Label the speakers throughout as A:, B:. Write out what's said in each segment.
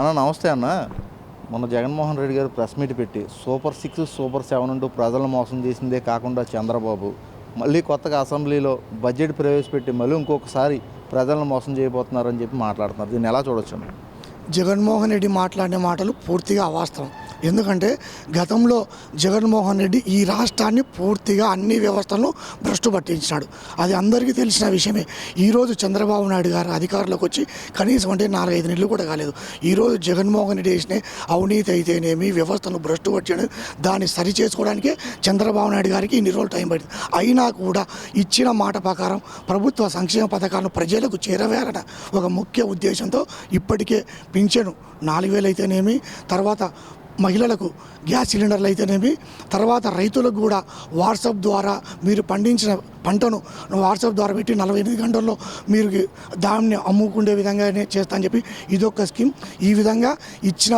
A: అన్న నమస్తే అన్న. మొన్న జగన్మోహన్ రెడ్డి గారు ప్రెస్ మీట్ పెట్టి సూపర్ 6 సూపర్ 7 అంటూ ప్రజలను మోసం చేసిందే కాకుండా చంద్రబాబు మళ్ళీ కొత్తగా అసెంబ్లీలో బడ్జెట్ ప్రవేశపెట్టి మళ్ళీ ఇంకొకసారి ప్రజలను మోసం చేయబోతున్నారని చెప్పి మాట్లాడుతున్నారు. దీన్ని ఎలా చూడొచ్చు?
B: జగన్మోహన్ రెడ్డి మాట్లాడిన మాటలు పూర్తిగా అవాస్తవం. ఎందుకంటే గతంలో జగన్మోహన్ రెడ్డి ఈ రాష్ట్రాన్ని పూర్తిగా అన్ని వ్యవస్థలను భ్రష్టు పట్టించినాడు. అది అందరికీ తెలిసిన విషయమే. ఈరోజు చంద్రబాబు నాయుడు గారు అధికారంలోకి వచ్చి కనీసం అంటే 4-5 నెలలు కూడా కాలేదు. ఈరోజు జగన్మోహన్ రెడ్డి చేసిన అవినీతి అయితేనేమి, వ్యవస్థను భ్రష్టు పట్టడం, దాన్ని సరి చేసుకోవడానికే చంద్రబాబు నాయుడు గారికి ఇన్ని రోజులు టైం పడింది. అయినా కూడా ఇచ్చిన మాట ప్రకారం ప్రభుత్వ సంక్షేమ పథకాలను ప్రజలకు చేరవేరన ఒక ముఖ్య ఉద్దేశంతో ఇప్పటికే పింఛను 4,000 అయితేనేమి, తర్వాత మహిళలకు గ్యాస్ సిలిండర్లు అయితేనేమి, తర్వాత రైతులకు కూడా వాట్సాప్ ద్వారా మీరు పండించిన పంటను వాట్సాప్ ద్వారా పెట్టి 48 గంటల్లో మీరు దాన్ని అమ్ముకునే విధంగానే చేస్తా అని చెప్పి ఇదొక స్కీమ్. ఈ విధంగా ఇచ్చిన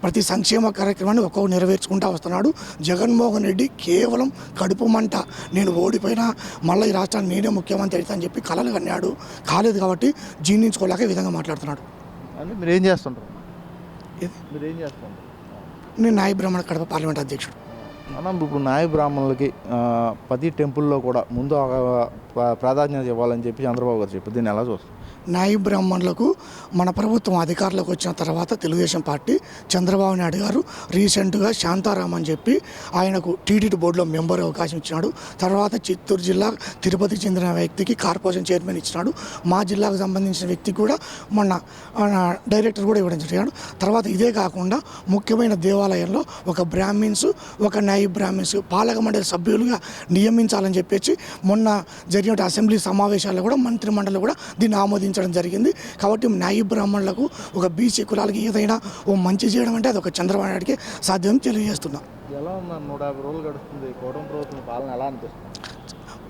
B: ప్రతి సంక్షేమ కార్యక్రమాన్ని ఒక్కొక్క నెరవేర్చుకుంటూ వస్తున్నాడు జగన్మోహన్ రెడ్డి. కేవలం కడుపు మంట, నేను ఓడిపోయినా మళ్ళీ ఈ రాష్ట్రాన్ని నేనే ముఖ్యమంత్రి అవుతా అని చెప్పి కలలు కన్నాడు. కాలేదు కాబట్టి జీర్ణించుకోలేక ఈ విధంగా మాట్లాడుతున్నాడు.
A: అంటే మీరేం చేస్తుంటారు? మీరేం చేస్తుంటారు?
B: నేను నాయ బ్రాహ్మణ కడప పార్లమెంట్ అధ్యక్షుడు.
A: మనం ఇప్పుడు నాయ బ్రాహ్మణులకి ప్రతి టెంపుల్లో కూడా ముందు ప్రాధాన్యత ఇవ్వాలని చెప్పి చంద్రబాబు గారు చెప్పి దీన్ని ఎలా చూస్తారు?
B: నాయ బ్రాహ్మణులకు మన ప్రభుత్వం అధికారంలోకి వచ్చిన తర్వాత తెలుగుదేశం పార్టీ చంద్రబాబు నాయుడు గారు రీసెంట్గా శాంతారాం అని చెప్పి ఆయనకు టీటీడీ బోర్డులో మెంబర్ అవకాశం ఇచ్చినాడు. తర్వాత చిత్తూరు జిల్లా తిరుపతికి చెందిన వ్యక్తికి కార్పొరేషన్ చైర్మన్ ఇచ్చినాడు. మా జిల్లాకు సంబంధించిన వ్యక్తికి కూడా మొన్న డైరెక్టర్ కూడా ఇవ్వడం జరిగాడు. తర్వాత ఇదే కాకుండా ముఖ్యమైన దేవాలయంలో ఒక బ్రాహ్మిన్స్, ఒక నాయి బ్రాహ్మిన్స్ పాలక మండలి సభ్యులుగా నియమించాలని చెప్పేసి మొన్న జరిగిన అసెంబ్లీ సమావేశాల్లో కూడా మంత్రిమండలి కూడా దీన్ని ఆమోదించడం జరిగింది. కాబట్టి నాయి బ్రాహ్మణులకు ఒక బీసీ కులాలకి ఏదైనా ఓ మంచి చేయడం అంటే అది ఒక చంద్రబాబు నాయుడికి సాధ్యం తెలియజేస్తున్నా.
A: ఎలా ఉందా? 150 రోజులు గడుస్తుంది. కూటమి ప్రభుత్వం పాలన ఎలా అనిపిస్తుంది?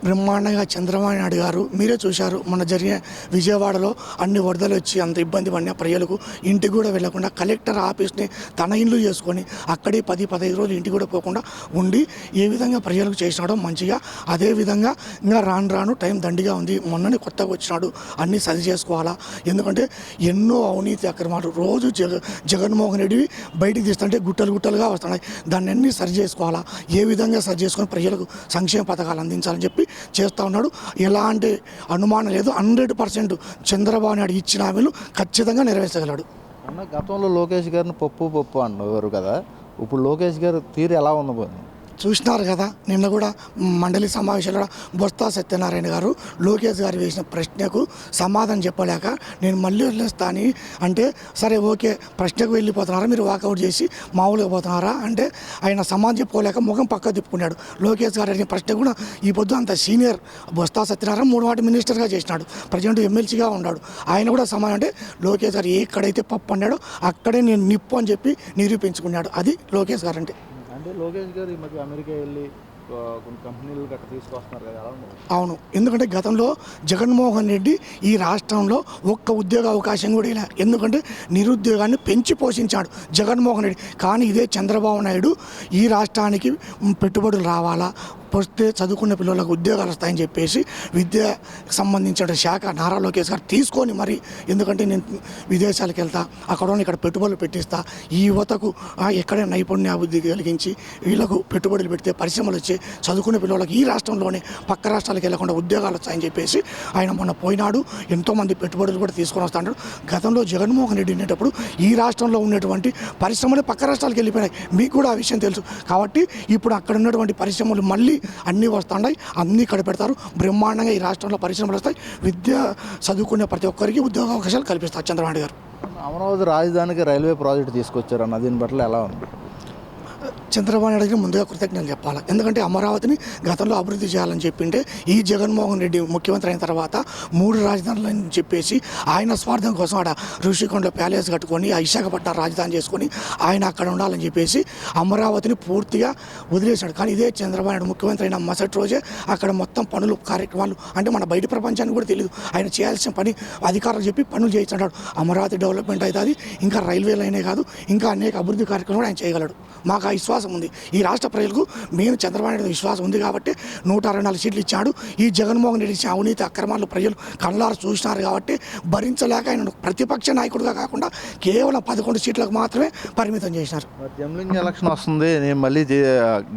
B: బ్రహ్మాండంగా చంద్రబాబు నాయుడు గారు మీరే చూశారు. మొన్న జరిగిన విజయవాడలో అన్ని వరదలు వచ్చి అంత ఇబ్బంది పడిన ప్రజలకు ఇంటికి కూడా వెళ్లకుండా కలెక్టర్ ఆఫీస్ని తన ఇల్లు చేసుకొని అక్కడే 10-15 రోజులు ఇంటికి కూడా పోకుండా ఉండి ఏ విధంగా ప్రజలకు చేసినాడో మంచిగా, అదేవిధంగా ఇంకా రాను టైం దండిగా ఉంది. మొన్ననే కొత్తగా వచ్చినాడు, అన్నీ సరి చేసుకోవాలా. ఎందుకంటే ఎన్నో అవినీతి అక్రమాలు రోజు జగన్మోహన్ రెడ్డి బయటికి తీస్తుంటే గుట్టలుగా వస్తున్నాయి. దాన్ని అన్నీ సరి చేసుకోవాలా, ఏ విధంగా సరి చేసుకొని ప్రజలకు సంక్షేమ పథకాలు అందించాలని చెప్పి చేస్తూ ఉన్నాడు. ఎలాంటి అనుమానం లేదు. 100% చంద్రబాబు నాయుడు ఇచ్చిన హామీలు ఖచ్చితంగా నెరవేర్చగలడు.
A: అన్న, గతంలో లోకేష్ గారిని పప్పు అన్నారు కదా, ఇప్పుడు లోకేష్ గారు తీరు ఎలా ఉండబోతుంది?
B: చూసినారు కదా, నిన్న కూడా మండలి సమావేశంలో బొత్స సత్యనారాయణ గారు లోకేష్ గారు వేసిన ప్రశ్నకు సమాధానం చెప్పలేక నేను మళ్ళీ వదిలేస్తా అని అంటే, సరే ఓకే ప్రశ్నకు వెళ్ళిపోతున్నారా, మీరు వాకౌట్ చేసి మామూలుగా పోతున్నారా అంటే ఆయన సమాధానం చెప్పుకోలేక ముఖం పక్క తిప్పుకున్నాడు. లోకేష్ గారు అడిగిన ప్రశ్న కూడా ఈ పొద్దు అంత సీనియర్ బొత్స సత్యనారాయణ 3 వాటి మినిస్టర్గా చేసినాడు, ప్రజెంట్ ఎమ్మెల్సీగా ఉన్నాడు. ఆయన కూడా సమాధానం అంటే లోకేష్ గారు ఎక్కడైతే పప్పు అన్నాడో అక్కడే నేను నిప్పు అని చెప్పి నిరూపించుకున్నాడు. అది లోకేష్ గారు అంటే.
A: అంటే లోకేష్ గారు ఈ మధ్య అమెరికా వెళ్ళి కొన్ని కంపెనీలు గట్రా తీసుకొస్తున్నారు కదా, ఎలా ఉంది?
B: అవును, ఎందుకంటే గతంలో జగన్మోహన్ రెడ్డి ఈ రాష్ట్రంలో ఒక్క ఉద్యోగ అవకాశం కూడా ఇలా, ఎందుకంటే నిరుద్యోగాన్ని పెంచి పోషించాడు జగన్మోహన్ రెడ్డి. కానీ ఇదే చంద్రబాబు నాయుడు ఈ రాష్ట్రానికి పెట్టుబడులు రావాలా, వస్తే చదువుకున్న పిల్లలకు ఉద్యోగాలు వస్తాయని చెప్పేసి విద్యకు సంబంధించిన శాఖ నారా లోకేష్ గారు తీసుకొని మరి, ఎందుకంటే నేను విదేశాలకు వెళ్తా, ఇక్కడ పెట్టుబడులు పెట్టిస్తా, ఈ యువతకు ఎక్కడే నైపుణ్యాభివృద్ధి కలిగించి వీళ్ళకు పెట్టుబడులు పెడితే పరిశ్రమలు వచ్చి చదువుకునే పిల్లలకి ఈ రాష్ట్రంలోనే పక్క రాష్ట్రాలకు వెళ్లకుండా ఉద్యోగాలు వస్తాయని చెప్పేసి ఆయన మొన్న పోయినాడు. ఎంతోమంది పెట్టుబడులు కూడా తీసుకొని వస్తాడు. గతంలో జగన్మోహన్ రెడ్డి ఉండేటప్పుడు ఈ రాష్ట్రంలో ఉన్నటువంటి పరిశ్రమలు పక్క రాష్ట్రాలకు వెళ్ళిపోయినాయి. మీకు కూడా ఆ విషయం తెలుసు. కాబట్టి ఇప్పుడు అక్కడ ఉన్నటువంటి పరిశ్రమలు మళ్ళీ అన్నీ వస్తున్నాయి, అన్నీ ఇక్కడ పెడతారు. బ్రహ్మాండంగా ఈ రాష్ట్రంలో పరిశ్రమలు వస్తాయి. విద్య చదువుకునే ప్రతి ఒక్కరికి ఉద్యోగ అవకాశాలు కల్పిస్తారు చంద్రబాబు గారు.
A: అమరావతి రాజధానికి రైల్వే ప్రాజెక్టు తీసుకొచ్చారు అన్న, దీని పట్ల ఎలా ఉంది?
B: చంద్రబాబు నాయుడుకి ముందుగా కృతజ్ఞతలు చెప్పాలి. ఎందుకంటే అమరావతిని గతంలో అభివృద్ధి చేయాలని చెప్పింటే ఈ జగన్మోహన్ రెడ్డి ముఖ్యమంత్రి అయిన తర్వాత 3 రాజధానులని చెప్పేసి ఆయన స్వార్థం కోసం ఆడ ఋషికొండలో ప్యాలెస్ కట్టుకొని విశాఖపట్నం రాజధాని చేసుకొని ఆయన అక్కడ ఉండాలని చెప్పేసి అమరావతిని పూర్తిగా వదిలేశాడు. కానీ ఇదే చంద్రబాబు నాయుడు ముఖ్యమంత్రి అయిన మరుసటి రోజే అక్కడ మొత్తం పనులు కార్యక్రమాలు అంటే మన బయట ప్రపంచానికి కూడా తెలియదు ఆయన చేయాల్సిన పని అధికారులు చెప్పి పనులు చేయించాడు. అమరావతి డెవలప్మెంట్ అవుతుంది, ఇంకా రైల్వే లైనే కాదు ఇంకా అనేక అభివృద్ధి కార్యక్రమాలు ఆయన చేయగలడు. మాకు ఆ విశ్వాసం విశ్వాసం ఉంది. ఈ రాష్ట్ర ప్రజలకు మెయిన్ చంద్రబాబు నాయుడు విశ్వాసం ఉంది కాబట్టి 164 సీట్లు ఇచ్చాడు. ఈ జగన్మోహన్ రెడ్డి ఇచ్చిన అవినీతి అక్రమాలు ప్రజలు కళ్ళారు చూసినారు కాబట్టి భరించలేక ఆయన ప్రతిపక్ష నాయకుడిగా కాకుండా కేవలం 11 సీట్లకు మాత్రమే పరిమితం చేసినారు.
A: జమ్లింగ్ ఎలక్షన్ వస్తుంది, నేను మళ్ళీ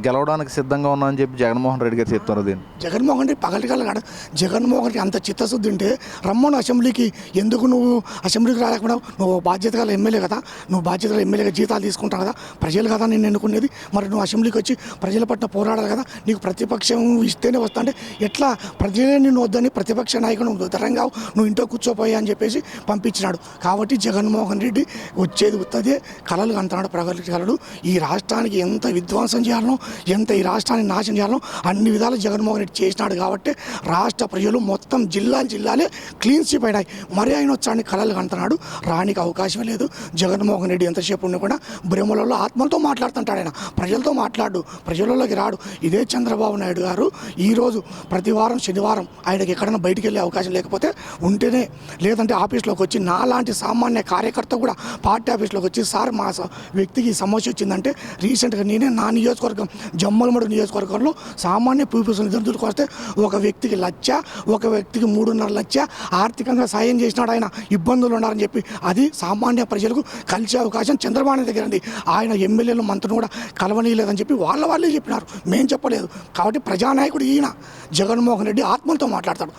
A: గెలవడానికి సిద్ధంగా ఉన్నా అని చెప్పి జగన్మోహన్ రెడ్డి గారు చెప్తున్నారు. దీన్ని
B: జగన్మోహన్ రెడ్డి పగలగలగాడు. జగన్మోహన్ రెడ్డి అంత చిత్తశుద్ధి ఉంటే రమ్మను అసెంబ్లీకి. ఎందుకు నువ్వు అసెంబ్లీకి రాలేకుండా? నువ్వు బాధ్యత గల ఎమ్మెల్యే కదా, నువ్వు బాధ్యత గల ఎమ్మెల్యేగా జీతాలు తీసుకుంటావు కదా, ప్రజలు కదా నిన్ను ఎన్నుకునేది. మరి నువ్వు అసెంబ్లీకి వచ్చి ప్రజల పట్ల పోరాడాలి కదా. నీకు ప్రతిపక్షం ఇస్తేనే వస్తా అంటే ఎట్లా? ప్రజలే నిన్ను వద్దని ప్రతిపక్ష నాయకుడు నువ్వు దూరంగా నువ్వు ఇంట్లో కూర్చోపోయా అని చెప్పేసి పంపించినాడు. కాబట్టి జగన్మోహన్ రెడ్డి వచ్చేది ఉత్తదే కలలు కంటున్నాడు. ప్రగతి కలడు. ఈ రాష్ట్రానికి ఎంత విధ్వంసం చేయాలనో, ఎంత ఈ రాష్ట్రాన్ని నాశనం చేయాలనో అన్ని విధాలు జగన్మోహన్ రెడ్డి చేసినాడు. కాబట్టి రాష్ట్ర ప్రజలు మొత్తం జిల్లాలే క్లీన్ స్వీప్ అయినాయి. మరి ఆయన వచ్చాడని కలలు కంటున్నాడు. రానికి అవకాశమే లేదు. జగన్మోహన్ రెడ్డి ఎంతసేపు ఉన్నా కూడా భ్రమలలో ఆత్మలతో మాట్లాడుతుంటాడు. ఆయన ప్రజలతో మాట్లాడు, ప్రజలలోకి రాడు. ఇదే చంద్రబాబు నాయుడు గారు ఈరోజు ప్రతి వారం శనివారం ఆయనకి ఎక్కడైనా బయటికి వెళ్ళే అవకాశం లేకపోతే ఉంటేనే, లేదంటే ఆఫీస్లోకి వచ్చి నాలాంటి సామాన్య కార్యకర్త కూడా పార్టీ ఆఫీస్లోకి వచ్చి సార్ మా వ్యక్తికి సమస్య వచ్చిందంటే, రీసెంట్గా నేనే నా నియోజకవర్గం జమ్మలమడు నియోజకవర్గంలో సామాన్య పీపుల్స్ నిధులకు వస్తే ఒక వ్యక్తికి 1 లక్ష, ఒక వ్యక్తికి 3.5 లక్ష ఆర్థికంగా సాయం చేసినాడు. ఆయన ఇబ్బందులు ఉన్నారని చెప్పి అది సామాన్య ప్రజలకు కలిసే అవకాశం చంద్రబాబు నాయుడు దగ్గర ఉంది. ఆయన ఎమ్మెల్యేలు మంత్రులు కూడా కలవనీయలేదని చెప్పి వాళ్ళే చెప్పినారు, మేం చెప్పలేదు. కాబట్టి ప్రజానాయకుడు ఈయన జగన్మోహన్ రెడ్డి ఆత్మలతో మాట్లాడతాడు.